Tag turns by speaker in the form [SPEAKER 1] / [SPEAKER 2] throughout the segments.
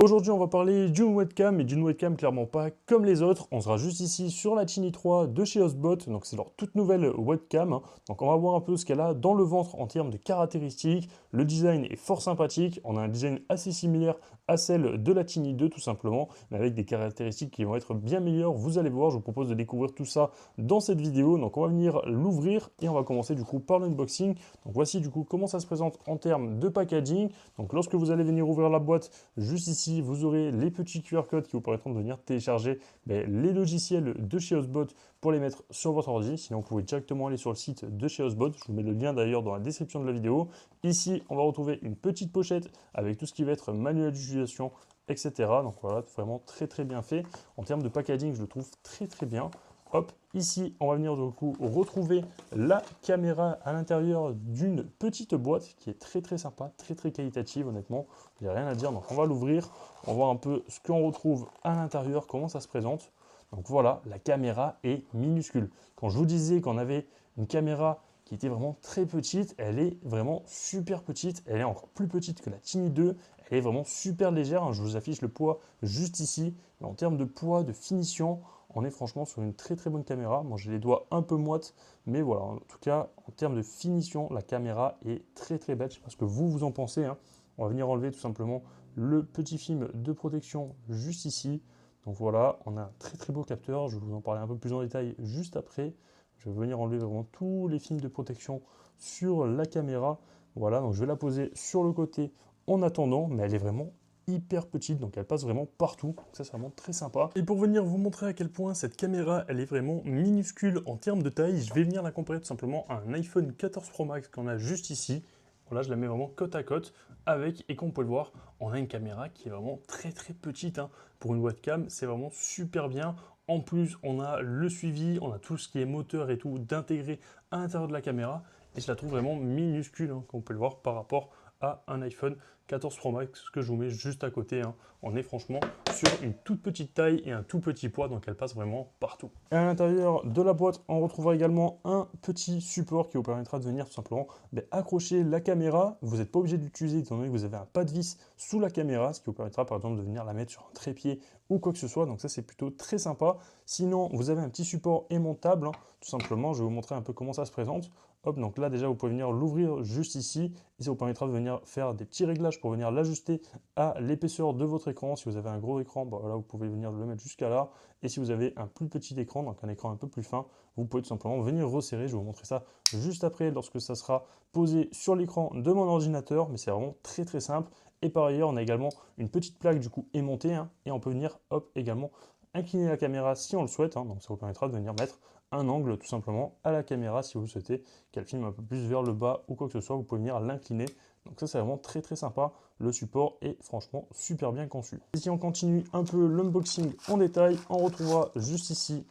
[SPEAKER 1] Aujourd'hui, on va parler d'une webcam, mais d'une webcam clairement pas comme les autres. On sera juste ici sur la Tiny 3 de chez Osbot, donc c'est leur toute nouvelle webcam, hein. Donc on va voir un peu ce qu'elle a dans le ventre en termes de caractéristiques. Le design est fort sympathique, on a un design assez similaire à celle de la Tiny 2 tout simplement, mais avec des caractéristiques qui vont être bien meilleures. Vous allez voir, je vous propose de découvrir tout ça dans cette vidéo. Donc on va venir l'ouvrir et on va commencer du coup par l'unboxing. Donc voici du coup comment ça se présente en termes de packaging. Donc lorsque vous allez venir ouvrir la boîte, juste ici, vous aurez les petits QR codes qui vous permettront de venir télécharger les logiciels de chez Osbot pour les mettre sur votre ordi. Sinon, vous pouvez directement aller sur le site de chez Osbot. Je vous mets le lien d'ailleurs dans la description de la vidéo. Ici, on va retrouver une petite pochette avec tout ce qui va être manuel d'utilisation, etc. Donc voilà, vraiment très bien fait. En termes de packaging, je le trouve très bien. Hop, ici, on va venir du coup retrouver la caméra à l'intérieur d'une petite boîte qui est très sympa, très qualitative honnêtement. Il n'y a rien à dire, donc on va l'ouvrir, on va voir un peu ce qu'on retrouve à l'intérieur, comment ça se présente. Donc voilà, la caméra est minuscule. Quand je vous disais qu'on avait une caméra qui était vraiment très petite, elle est vraiment super petite, elle est encore plus petite que la Tiny 2, elle est vraiment super légère, hein. Je vous affiche le poids juste ici, mais en termes de poids, de finition, on est franchement sur une très bonne caméra. Moi, j'ai les doigts un peu moites, mais voilà, en tout cas, en termes de finition, la caméra est très belle. Je ne sais pas ce que vous en pensez, hein. On va venir enlever tout simplement le petit film de protection juste ici. Donc voilà, on a un très beau capteur. Je vais vous en parler un peu plus en détail juste après. Je vais venir enlever vraiment tous les films de protection sur la caméra. Voilà, donc je vais la poser sur le côté en attendant, mais elle est vraiment hyper petite, donc elle passe vraiment partout. Donc ça, c'est vraiment très sympa. Et pour venir vous montrer à quel point cette caméra, elle est vraiment minuscule en termes de taille, je vais venir la comparer tout simplement à un iPhone 14 Pro Max qu'on a juste ici. Là, je la mets vraiment côte à côte avec, et comme vous pouvez le voir, on a une caméra qui est vraiment très petite, hein. Pour une webcam, c'est vraiment super bien. En plus, on a le suivi, on a tout ce qui est moteur et tout d'intégrer à l'intérieur de la caméra. Et je la trouve vraiment minuscule, hein, comme vous pouvez le voir, par rapport à un iPhone 14 Pro Max que je vous mets juste à côté, hein. On est franchement sur une toute petite taille et un tout petit poids, donc elle passe vraiment partout. Et à l'intérieur de la boîte, on retrouvera également un petit support qui vous permettra de venir tout simplement accrocher la caméra. Vous n'êtes pas obligé d'utiliser étant donné que vous avez un pas de vis sous la caméra, ce qui vous permettra par exemple de venir la mettre sur un trépied ou quoi que ce soit. Donc ça, c'est plutôt très sympa. Sinon, vous avez un petit support aimantable, hein. Tout simplement, je vais vous montrer un peu comment ça se présente. Hop, donc là déjà vous pouvez venir l'ouvrir juste ici et ça vous permettra de venir faire des petits réglages pour venir l'ajuster à l'épaisseur de votre écran. Si vous avez un gros écran, là vous pouvez venir le mettre jusqu'à là. Et si vous avez un plus petit écran, donc un écran un peu plus fin, vous pouvez tout simplement venir resserrer. Je vais vous montrer ça juste après lorsque ça sera posé sur l'écran de mon ordinateur, mais c'est vraiment très simple. Et par ailleurs, on a également une petite plaque du coup aimantée, hein, et on peut venir hop également incliner la caméra si on le souhaite, hein. Donc ça vous permettra de venir mettre un angle tout simplement à la caméra si vous souhaitez qu'elle filme un peu plus vers le bas ou quoi que ce soit, vous pouvez venir l'incliner. Donc ça, c'est vraiment très sympa. Le support est franchement super bien conçu. Et si on continue un peu l'unboxing en détail, on retrouvera juste ici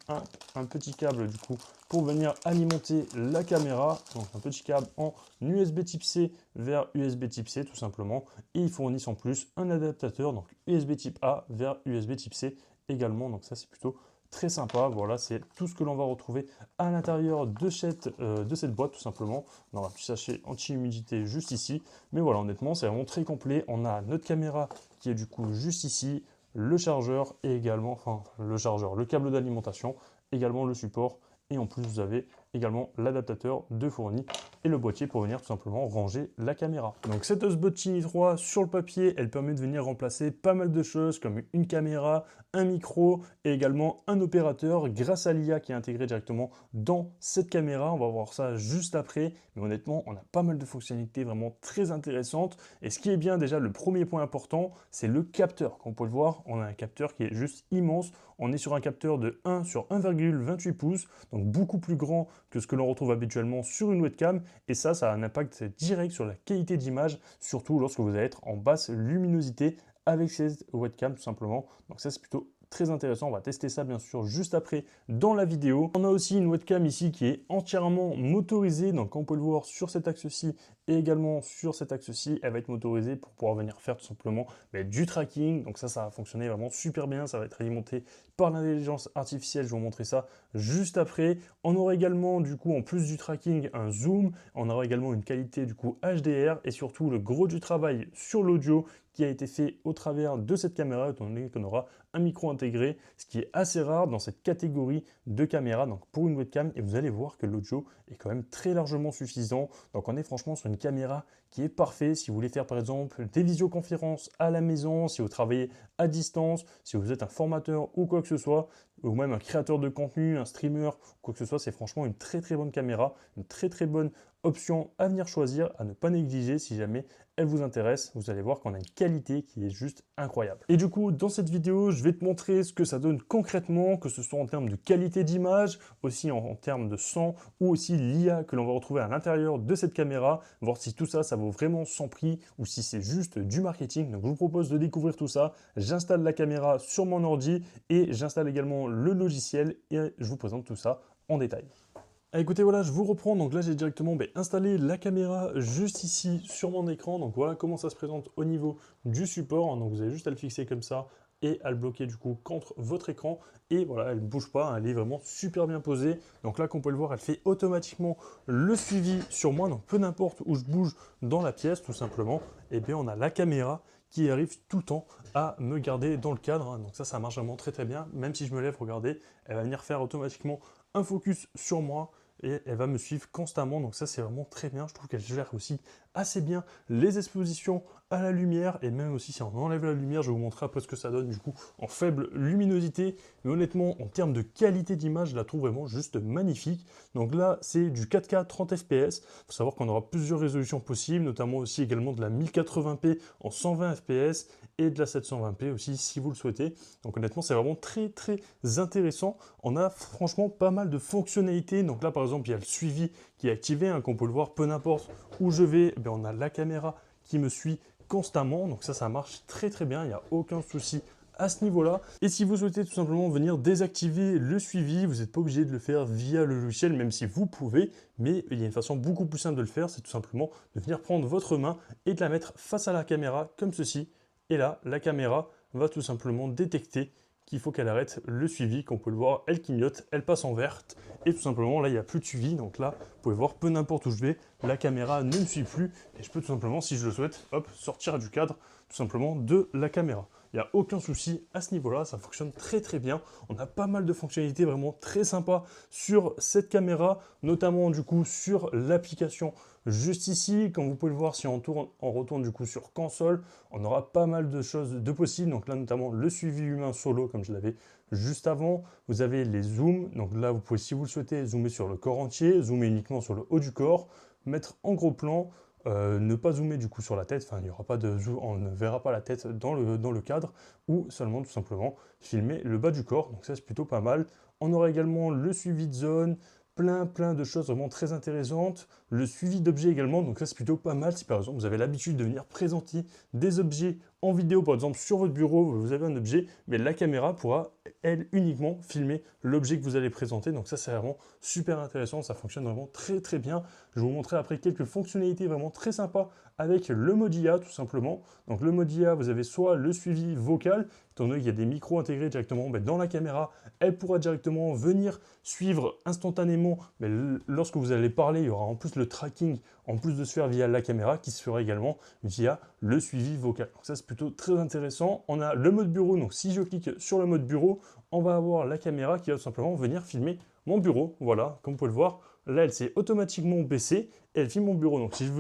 [SPEAKER 1] un petit câble du coup pour venir alimenter la caméra. Donc un petit câble en USB type C vers USB type C tout simplement. Et ils fournissent en plus un adaptateur, donc USB type A vers USB type C également. Donc ça, c'est plutôt très sympa. Voilà, c'est tout ce que l'on va retrouver à l'intérieur de cette boîte tout simplement. On a un petit sachet anti-humidité juste ici. Mais voilà, honnêtement, c'est vraiment très complet. On a notre caméra qui est du coup juste ici, le chargeur et également, le câble d'alimentation, également le support. Et en plus, vous avez également l'adaptateur de fourni et le boîtier pour venir tout simplement ranger la caméra. Donc cette Osbot Tiny 3 sur le papier, elle permet de venir remplacer pas mal de choses comme une caméra, un micro et également un opérateur grâce à l'IA qui est intégré directement dans cette caméra. On va voir ça juste après, mais honnêtement, on a pas mal de fonctionnalités vraiment très intéressantes. Et ce qui est bien déjà, le premier point important, c'est le capteur. Comme vous pouvez le voir, on a un capteur qui est juste immense. On est sur un capteur de 1 sur 1,28 pouces, donc beaucoup plus grand que ce que l'on retrouve habituellement sur une webcam. Et ça a un impact direct sur la qualité d'image, surtout lorsque vous allez être en basse luminosité avec cette webcam tout simplement. Donc ça, c'est plutôt très intéressant. On va tester ça bien sûr juste après dans la vidéo. On a aussi une webcam ici qui est entièrement motorisée. Donc comme on peut le voir sur cet axe-ci Et également sur cet axe-ci, elle va être motorisée pour pouvoir venir faire tout simplement du tracking. Donc ça va fonctionner vraiment super bien. Ça va être alimenté par l'intelligence artificielle. Je vais vous montrer ça juste après. On aura également du coup en plus du tracking un zoom. On aura également une qualité du coup HDR et surtout le gros du travail sur l'audio qui a été fait au travers de cette caméra, étant donné qu'on aura un micro intégré, ce qui est assez rare dans cette catégorie de caméra, donc pour une webcam, et vous allez voir que l'audio est quand même très largement suffisant. Donc on est franchement sur une caméra qui est parfaite si vous voulez faire par exemple des visioconférences à la maison, si vous travaillez à distance, si vous êtes un formateur ou quoi que ce soit, ou même un créateur de contenu, un streamer, quoi que ce soit, c'est franchement une très très bonne caméra, une très très bonne option à venir choisir, à ne pas négliger si jamais elle vous intéresse. Vous allez voir qu'on a une qualité qui est juste incroyable. Et du coup, dans cette vidéo, je vais te montrer ce que ça donne concrètement, que ce soit en termes de qualité d'image, aussi en termes de son, ou aussi l'IA que l'on va retrouver à l'intérieur de cette caméra, voir si tout ça, ça vaut vraiment son prix, ou si c'est juste du marketing. Donc je vous propose de découvrir tout ça. J'installe la caméra sur mon ordi, et j'installe également le logiciel, et je vous présente tout ça en détail. Ah, écoutez, voilà, je vous reprends. Donc là, j'ai directement installé la caméra juste ici sur mon écran. Donc voilà comment ça se présente au niveau du support. Donc vous avez juste à le fixer comme ça et à le bloquer du coup contre votre écran. Et voilà, elle ne bouge pas, elle est vraiment super bien posée. Donc là, comme vous pouvez le voir, elle fait automatiquement le suivi sur moi. Donc peu n'importe où je bouge dans la pièce, tout simplement, et bien on a la caméra qui arrive tout le temps à me garder dans le cadre. Donc ça marche vraiment très très bien. Même si je me lève, regardez, elle va venir faire automatiquement un focus sur moi et elle va me suivre constamment. Donc ça, c'est vraiment très bien. Je trouve qu'elle gère aussi assez bien les expositions à la lumière, et même aussi si on enlève la lumière, je vais vous montrer après ce que ça donne du coup en faible luminosité. Mais honnêtement, en termes de qualité d'image, je la trouve vraiment juste magnifique. Donc là, c'est du 4K 30 fps. Il faut savoir qu'on aura plusieurs résolutions possibles, notamment aussi également de la 1080p en 120 fps et de la 720p aussi si vous le souhaitez. Donc honnêtement, c'est vraiment très très intéressant. On a franchement pas mal de fonctionnalités. Donc là, par exemple, il y a le suivi qui est activé, hein, qu'on peut le voir peu n'importe où je vais. Eh bien, on a la caméra qui me suit constamment. Donc ça marche très très bien. Il n'y a aucun souci à ce niveau-là. Et si vous souhaitez tout simplement venir désactiver le suivi, vous n'êtes pas obligé de le faire via le logiciel, même si vous pouvez, mais il y a une façon beaucoup plus simple de le faire, c'est tout simplement de venir prendre votre main et de la mettre face à la caméra comme ceci. Et là, la caméra va tout simplement détecter qu'il faut qu'elle arrête le suivi. Comme on peut le voir, elle clignote, elle passe en verte, et tout simplement là il n'y a plus de suivi. Donc là, vous pouvez voir, peu n'importe où je vais, la caméra ne me suit plus, et je peux tout simplement, si je le souhaite, hop, sortir du cadre tout simplement de la caméra. Il n'y a aucun souci à ce niveau-là, ça fonctionne très très bien. On a pas mal de fonctionnalités vraiment très sympas sur cette caméra, notamment du coup sur l'application juste ici. Comme vous pouvez le voir, si on retourne du coup sur console, on aura pas mal de choses de possibles. Donc là notamment le suivi humain solo comme je l'avais juste avant. Vous avez les zooms, donc là vous pouvez, si vous le souhaitez, zoomer sur le corps entier, zoomer uniquement sur le haut du corps, mettre en gros plan. Ne pas zoomer du coup sur la tête, enfin il n'y aura pas de zoom, on ne verra pas la tête dans le cadre, ou seulement tout simplement filmer le bas du corps, donc ça c'est plutôt pas mal. On aura également le suivi de zone, plein de choses vraiment très intéressantes, le suivi d'objets également, donc ça c'est plutôt pas mal si par exemple vous avez l'habitude de venir présenter des objets en vidéo, par exemple sur votre bureau, vous avez un objet, mais la caméra pourra elle uniquement filmer l'objet que vous allez présenter, donc ça c'est vraiment super intéressant, ça fonctionne vraiment très très bien. Je vais vous montrer après quelques fonctionnalités vraiment très sympas avec le mode IA tout simplement. Donc le mode IA, vous avez soit le suivi vocal, étant donné qu'il y a des micros intégrés directement dans la caméra, elle pourra directement venir suivre instantanément, mais lorsque vous allez parler, il y aura en plus le tracking, en plus de se faire via la caméra, qui se fera également via le suivi vocal. Donc ça c'est plutôt très intéressant. On a le mode bureau, donc si je clique sur le mode bureau, on va avoir la caméra qui va tout simplement venir filmer mon bureau. Voilà, comme vous pouvez le voir, là elle s'est automatiquement baissée et elle filme mon bureau. Donc si je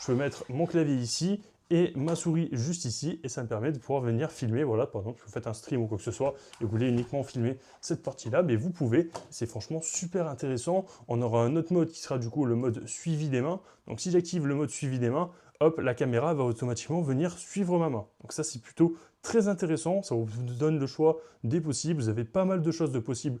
[SPEAKER 1] peux mettre mon clavier ici et ma souris juste ici, et ça me permet de pouvoir venir filmer. Voilà, par exemple, si vous faites un stream ou quoi que ce soit et vous voulez uniquement filmer cette partie-là, mais vous pouvez. C'est franchement super intéressant. On aura un autre mode qui sera du coup le mode suivi des mains. Donc si j'active le mode suivi des mains, hop, la caméra va automatiquement venir suivre ma main. Donc ça, c'est plutôt très intéressant, ça vous donne le choix des possibles, vous avez pas mal de choses de possibles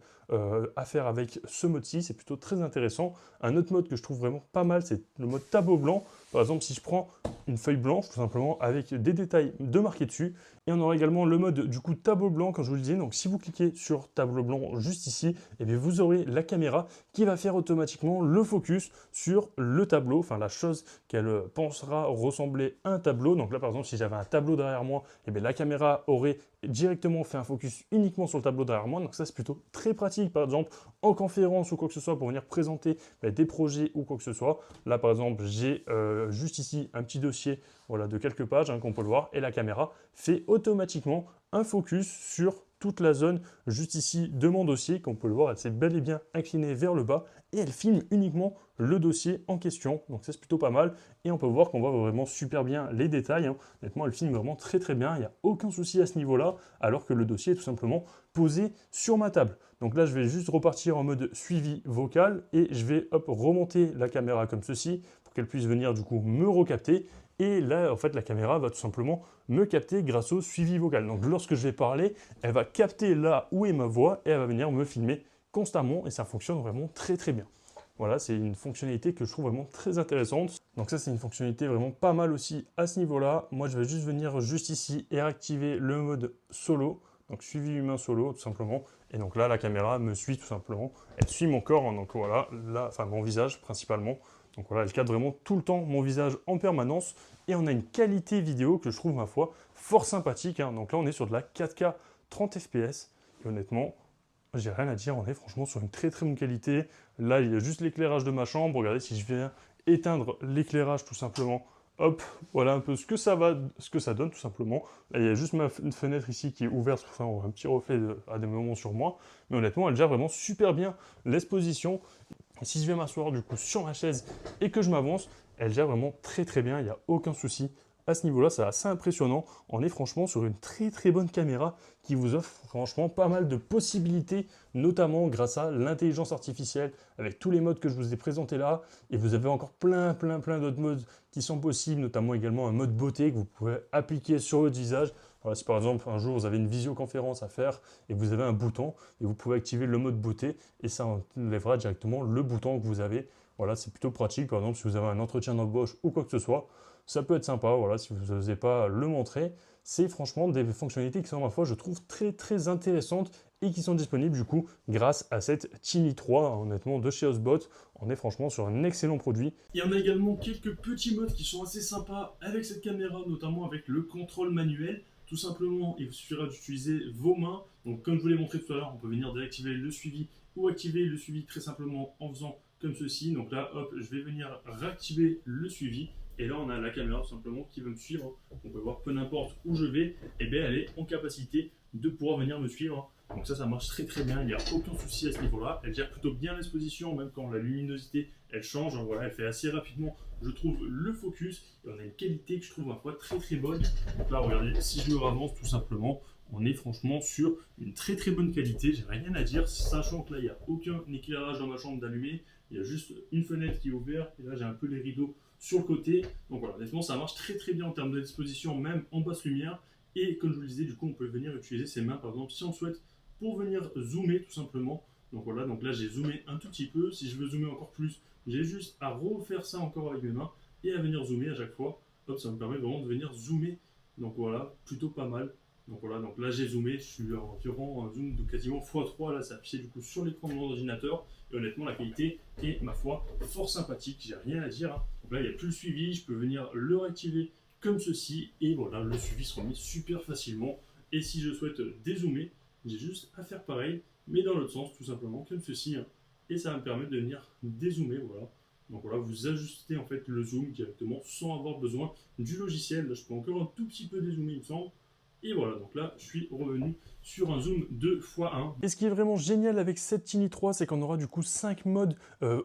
[SPEAKER 1] à faire avec ce mode-ci, c'est plutôt très intéressant. Un autre mode que je trouve vraiment pas mal, c'est le mode tableau blanc. Par exemple, si je prends une feuille blanche, tout simplement, avec des détails de marquer dessus, et on aura également le mode du coup tableau blanc, comme je vous le disais. Donc si vous cliquez sur tableau blanc juste ici, et bien vous aurez la caméra qui va faire automatiquement le focus sur le tableau, enfin la chose qu'elle pensera ressembler à un tableau. Donc là par exemple, si j'avais un tableau derrière moi, et bien la caméra aurait directement fait un focus uniquement sur le tableau derrière moi. Donc ça c'est plutôt très pratique, par exemple en conférence ou quoi que ce soit, pour venir présenter des projets ou quoi que ce soit. Là par exemple, j'ai juste ici un petit dossier, voilà, de quelques pages, qu'on peut le voir, et la caméra fait automatiquement un focus sur toute la zone juste ici de mon dossier. Comme on peut le voir, elle s'est bel et bien inclinée vers le bas et elle filme uniquement le dossier en question. Donc ça c'est plutôt pas mal, et on peut voir qu'on voit vraiment super bien les détails. Honnêtement, elle filme vraiment très très bien, il n'y a aucun souci à ce niveau-là, alors que le dossier est tout simplement posé sur ma table. Donc là, je vais juste repartir en mode suivi vocal et je vais remonter la caméra comme ceci pour qu'elle puisse venir du coup me recapter. Et là, en fait, la caméra va tout simplement me capter grâce au suivi vocal. Donc lorsque je vais parler, elle va capter là où est ma voix et elle va venir me filmer constamment, et ça fonctionne vraiment très très bien. Voilà, c'est une fonctionnalité que je trouve vraiment très intéressante. Donc ça, c'est une fonctionnalité vraiment pas mal aussi à ce niveau-là. Moi, je vais juste venir juste ici et activer le mode solo. Donc suivi humain solo, tout simplement. Et donc là, la caméra me suit tout simplement. Elle suit mon corps, donc voilà, là, enfin mon visage principalement. Donc voilà, elle capte vraiment tout le temps mon visage en permanence. Et on a une qualité vidéo que je trouve, ma foi, fort sympathique. Donc là, on est sur de la 4K 30 fps. Et honnêtement, j'ai rien à dire, on est franchement sur une très très bonne qualité. Là, il y a juste l'éclairage de ma chambre. Regardez, si je viens éteindre l'éclairage tout simplement, hop, voilà un peu ce que ça donne tout simplement. Là, il y a juste une fenêtre ici qui est ouverte, enfin un petit reflet à des moments sur moi. Mais honnêtement, elle gère vraiment super bien l'exposition. Et si je vais m'asseoir du coup sur ma chaise et que je m'avance, elle gère vraiment très très bien, il n'y a aucun souci. À ce niveau-là, c'est assez impressionnant. On est franchement sur une très très bonne caméra qui vous offre franchement pas mal de possibilités, notamment grâce à l'intelligence artificielle, avec tous les modes que je vous ai présentés là. Et vous avez encore plein d'autres modes qui sont possibles, notamment également un mode beauté que vous pouvez appliquer sur votre visage. Voilà, si par exemple un jour vous avez une visioconférence à faire et vous avez un bouton, et vous pouvez activer le mode beauté et ça enlèvera directement le bouton que vous avez. Voilà, c'est plutôt pratique. Par exemple, si vous avez un entretien d'embauche ou quoi que ce soit, ça peut être sympa. Voilà, si vous n'osez pas le montrer, c'est franchement des fonctionnalités qui sont, ma foi, je trouve très très intéressantes et qui sont disponibles du coup grâce à cette Tiny 3, honnêtement, de chez Osbot. On est franchement sur un excellent produit.
[SPEAKER 2] Il y en a également quelques petits modes qui sont assez sympas avec cette caméra, notamment avec le contrôle manuel. Tout simplement, il vous suffira d'utiliser vos mains. Donc comme je vous l'ai montré tout à l'heure, on peut venir désactiver le suivi ou activer le suivi très simplement en faisant comme ceci. Donc là, hop, je vais venir réactiver le suivi. Et là, on a la caméra tout simplement qui va me suivre. On peut voir peu n'importe où je vais, et bien elle est en capacité de pouvoir venir me suivre. Donc ça marche très très bien, il n'y a aucun souci à ce niveau-là. Elle gère plutôt bien l'exposition, même quand la luminosité elle change. Voilà, elle fait assez rapidement, je trouve, le focus. Et on a une qualité que je trouve, ma foi, très très bonne. Donc là, regardez, si je me ravance tout simplement, on est franchement sur une très très bonne qualité. J'ai rien à dire, sachant que là, il n'y a aucun éclairage dans ma chambre d'allumé. Il y a juste une fenêtre qui est ouverte. Et là, j'ai un peu les rideaux sur le côté. Donc voilà, honnêtement, ça marche très très bien en termes d'exposition, même en basse lumière. Et comme je vous le disais, du coup, on peut venir utiliser ses mains, par exemple, si on souhaite, pour venir zoomer tout simplement. Donc voilà, donc là, j'ai zoomé un tout petit peu. Si je veux zoomer encore plus, j'ai juste à refaire ça encore avec mes mains et à venir zoomer à chaque fois. Hop, ça me permet vraiment de venir zoomer. Donc voilà, plutôt pas mal. Donc voilà, donc là j'ai zoomé, je suis environ un zoom de quasiment x3, là c'est affiché du coup sur l'écran de mon ordinateur. Et honnêtement, la qualité est, ma foi, fort sympathique, j'ai rien à dire. Donc là, il n'y a plus le suivi, je peux venir le réactiver comme ceci. Et voilà, le suivi se remet super facilement. Et si je souhaite dézoomer, j'ai juste à faire pareil, mais dans l'autre sens, tout simplement, comme ceci. Et ça va me permettre de venir dézoomer, voilà. Donc voilà, vous ajustez en fait le zoom directement sans avoir besoin du logiciel. Là, je peux encore un tout petit peu dézoomer, il me semble. Et voilà, donc là, je suis revenu sur un zoom 2x1.
[SPEAKER 1] Et ce qui est vraiment génial avec cette Tiny 3, c'est qu'on aura du coup 5 modes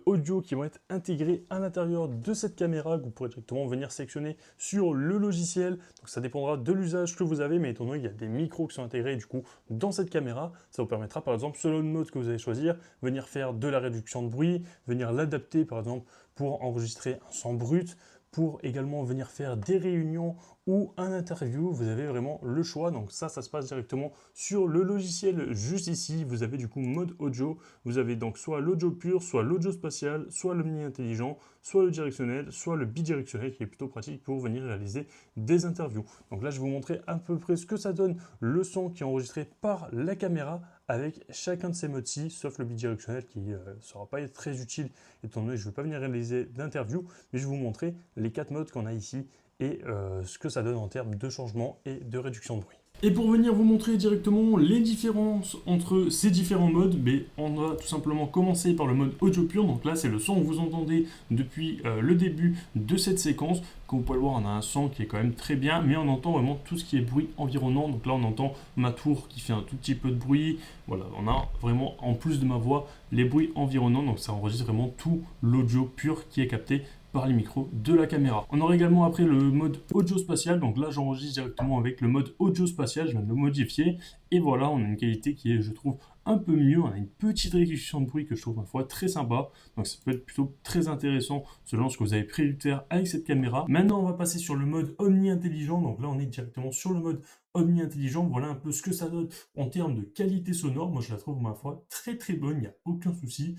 [SPEAKER 1] audio qui vont être intégrés à l'intérieur de cette caméra, que vous pourrez directement venir sélectionner sur le logiciel. Donc ça dépendra de l'usage que vous avez, mais étant donné qu'il y a des micros qui sont intégrés du coup dans cette caméra, ça vous permettra par exemple, selon le mode que vous allez choisir, venir faire de la réduction de bruit, venir l'adapter par exemple pour enregistrer un son brut, pour également venir faire des réunions ou un interview, vous avez vraiment le choix. Donc ça se passe directement sur le logiciel juste ici. Vous avez du coup mode audio, vous avez donc soit l'audio pur, soit l'audio spatial, soit l'omni intelligent, soit le directionnel, soit le bidirectionnel qui est plutôt pratique pour venir réaliser des interviews. Donc là je vais vous montrer à peu près ce que ça donne, le son qui est enregistré par la caméra avec chacun de ces modes-ci, sauf le bidirectionnel qui ne sera pas très utile étant donné que je ne vais pas venir réaliser d'interview, mais je vais vous montrer les 4 modes qu'on a ici et ce que ça donne en termes de changement et de réduction de bruit.
[SPEAKER 2] Et pour venir vous montrer directement les différences entre ces différents modes, on va tout simplement commencer par le mode audio pur. Donc là, c'est le son que vous entendez depuis le début de cette séquence. Comme vous pouvez le voir, on a un son qui est quand même très bien, mais on entend vraiment tout ce qui est bruit environnant. Donc là, on entend ma tour qui fait un tout petit peu de bruit. Voilà, on a vraiment, en plus de ma voix, les bruits environnants. Donc ça enregistre vraiment tout l'audio pur qui est capté par les micros de la caméra. On aura également après le mode audio spatial, donc là j'enregistre directement avec le mode audio spatial, je viens de le modifier, et voilà, on a une qualité qui est, je trouve, un peu mieux, on a une petite réduction de bruit que je trouve ma foi très sympa, donc ça peut être plutôt très intéressant selon ce que vous avez prévu de faire avec cette caméra. Maintenant on va passer sur le mode omni intelligent, donc là on est directement sur le mode omni intelligent, voilà un peu ce que ça donne en termes de qualité sonore. Moi je la trouve ma foi très très bonne, il n'y a aucun souci.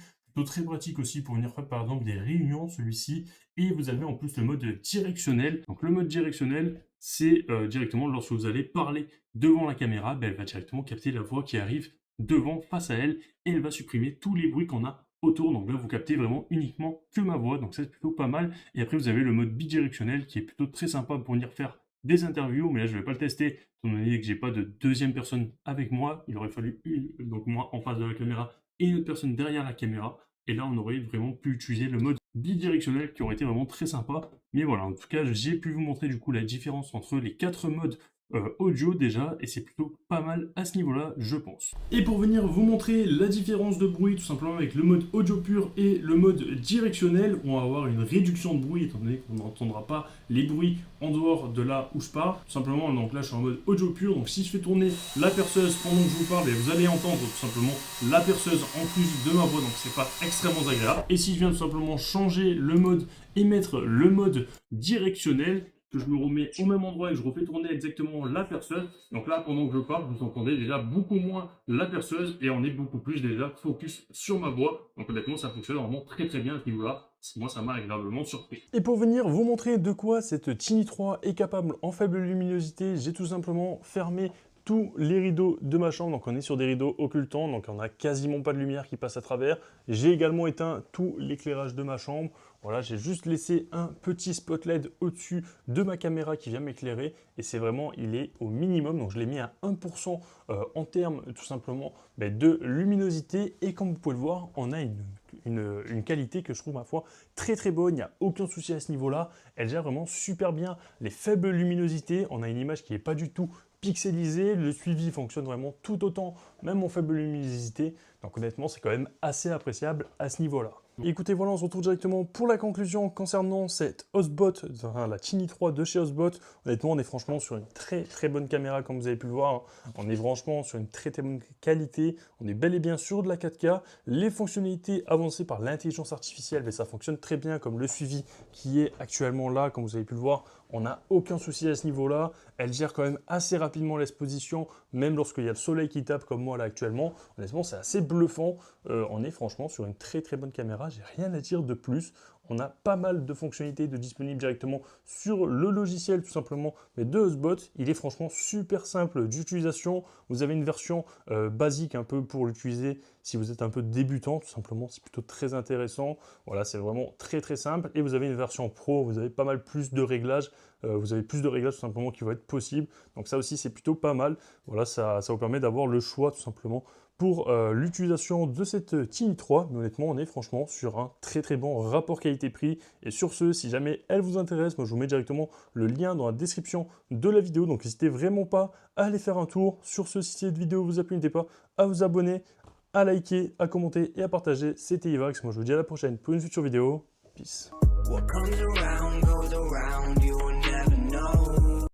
[SPEAKER 2] Très pratique aussi pour venir faire par exemple des réunions, celui-ci. Et vous avez en plus le mode directionnel. Donc le mode directionnel, c'est directement lorsque vous allez parler devant la caméra, elle va directement capter la voix qui arrive devant, face à elle, et elle va supprimer tous les bruits qu'on a autour. Donc là, vous captez vraiment uniquement que ma voix, donc c'est plutôt pas mal. Et après, vous avez le mode bidirectionnel qui est plutôt très sympa pour venir faire des interviews, mais là, je ne vais pas le tester, étant donné que j'ai pas de deuxième personne avec moi. Il aurait fallu donc moi en face de la caméra et une autre personne derrière la caméra. Et là, on aurait vraiment pu utiliser le mode bidirectionnel qui aurait été vraiment très sympa. Mais voilà, en tout cas, j'ai pu vous montrer du coup la différence entre les 4 modes audio déjà, et c'est plutôt pas mal à ce niveau-là, je pense. Et pour venir vous montrer la différence de bruit, tout simplement avec le mode audio pur et le mode directionnel, on va avoir une réduction de bruit, étant donné qu'on n'entendra pas les bruits en dehors de là où je parle. Tout simplement, donc là je suis en mode audio pur, donc si je fais tourner la perceuse pendant que je vous parle, vous allez entendre tout simplement la perceuse en plus de ma voix, donc c'est pas extrêmement agréable. Et si je viens tout simplement changer le mode et mettre le mode directionnel, que je me remets au même endroit et que je refais tourner exactement la perceuse. Donc là, pendant que je parle, vous entendez déjà beaucoup moins la perceuse et on est beaucoup plus déjà focus sur ma voix. Donc honnêtement, ça fonctionne vraiment très très bien à ce niveau-là. Moi, ça m'a agréablement surpris.
[SPEAKER 1] Et pour venir vous montrer de quoi cette Tiny 3 est capable en faible luminosité, j'ai tout simplement fermé tous les rideaux de ma chambre. Donc on est sur des rideaux occultants, donc on n'a quasiment pas de lumière qui passe à travers. J'ai également éteint tout l'éclairage de ma chambre. Voilà, j'ai juste laissé un petit spot LED au-dessus de ma caméra qui vient m'éclairer et c'est vraiment, il est au minimum, donc je l'ai mis à 1% en termes tout simplement de luminosité et comme vous pouvez le voir, on a une qualité que je trouve ma foi très très bonne, il n'y a aucun souci à ce niveau-là, elle gère vraiment super bien les faibles luminosités, on a une image qui n'est pas du tout pixelisée, le suivi fonctionne vraiment tout autant, même en faible luminosité, donc honnêtement c'est quand même assez appréciable à ce niveau-là. Écoutez, voilà, on se retrouve directement pour la conclusion concernant cette Osbot, la Tiny 3 de chez Osbot. Honnêtement, on est franchement sur une très très bonne caméra, comme vous avez pu le voir. On est franchement sur une très très bonne qualité. On est bel et bien sur de la 4K. Les fonctionnalités avancées par l'intelligence artificielle, mais ça fonctionne très bien, comme le suivi qui est actuellement là, comme vous avez pu le voir. On n'a aucun souci à ce niveau-là. Elle gère quand même assez rapidement l'exposition, même lorsqu'il y a le soleil qui tape comme moi là actuellement. Honnêtement, c'est assez bluffant. On est franchement sur une très très bonne caméra. J'ai rien à dire de plus. On a pas mal de fonctionnalités disponibles directement sur le logiciel tout simplement de Osbot. Il est franchement super simple d'utilisation. Vous avez une version basique un peu pour l'utiliser si vous êtes un peu débutant tout simplement. C'est plutôt très intéressant. Voilà, c'est vraiment très très simple. Et vous avez une version pro, vous avez pas mal plus de réglages. Vous avez plus de réglages tout simplement qui vont être possibles. Donc ça aussi c'est plutôt pas mal. Voilà, ça vous permet d'avoir le choix tout simplement pour l'utilisation de cette Tiny 3, mais honnêtement on est franchement sur un très très bon rapport qualité-prix et sur ce, si jamais elle vous intéresse, moi je vous mets directement le lien dans la description de la vidéo, donc n'hésitez vraiment pas à aller faire un tour. Sur ce, si cette vidéo vous a plu, n'hésitez pas à vous abonner, à liker, à commenter et à partager. C'était Ivax, moi je vous dis à la prochaine pour une future vidéo, peace. What comes around, goes around.